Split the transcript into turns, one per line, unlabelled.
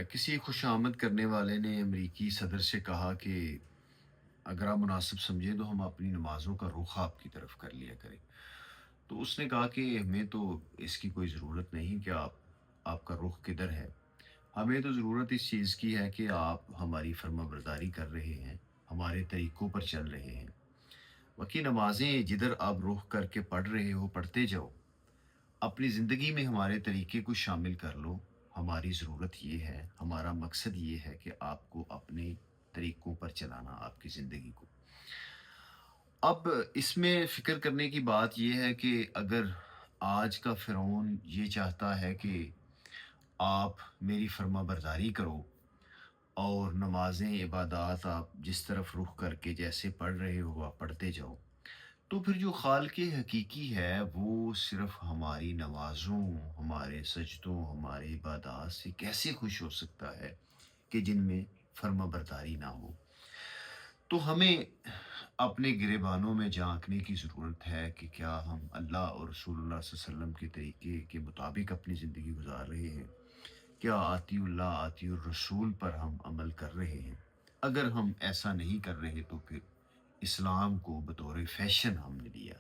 کسی خوش آمد کرنے والے نے امریکی صدر سے کہا کہ اگر آپ مناسب سمجھیں تو ہم اپنی نمازوں کا رخ آپ کی طرف کر لیا کریں۔ تو اس نے کہا کہ ہمیں تو اس کی کوئی ضرورت نہیں کہ آپ کا رخ کدھر ہے۔ ہمیں تو ضرورت اس چیز کی ہے کہ آپ ہماری فرما برداری کر رہے ہیں، ہمارے طریقوں پر چل رہے ہیں۔ باقی نمازیں جدھر آپ رخ کر کے پڑھ رہے ہو پڑھتے جاؤ، اپنی زندگی میں ہمارے طریقے کو شامل کر لو۔ ہماری ضرورت یہ ہے، ہمارا مقصد یہ ہے کہ آپ کو اپنے طریقوں پر چلانا، آپ کی زندگی کو۔ اب اس میں فکر کرنے کی بات یہ ہے کہ اگر آج کا فرعون یہ چاہتا ہے کہ آپ میری فرما برداری کرو اور نمازیں عبادات آپ جس طرف رخ کر کے جیسے پڑھ رہے ہو آپ پڑھتے جاؤ، تو پھر جو خالق حقیقی ہے وہ صرف ہماری نمازوں، ہمارے سجدوں، ہماری عبادات سے کیسے خوش ہو سکتا ہے کہ جن میں فرما برداری نہ ہو؟ تو ہمیں اپنے گریبانوں میں جھانکنے کی ضرورت ہے کہ کیا ہم اللہ اور رسول اللہ صلی اللہ علیہ وسلم کے طریقے کے مطابق اپنی زندگی گزار رہے ہیں؟ کیا آتی اللہ آتی الرسول پر ہم عمل کر رہے ہیں؟ اگر ہم ایسا نہیں کر رہے تو پھر اسلام کو بطور فیشن ہم نے لیا۔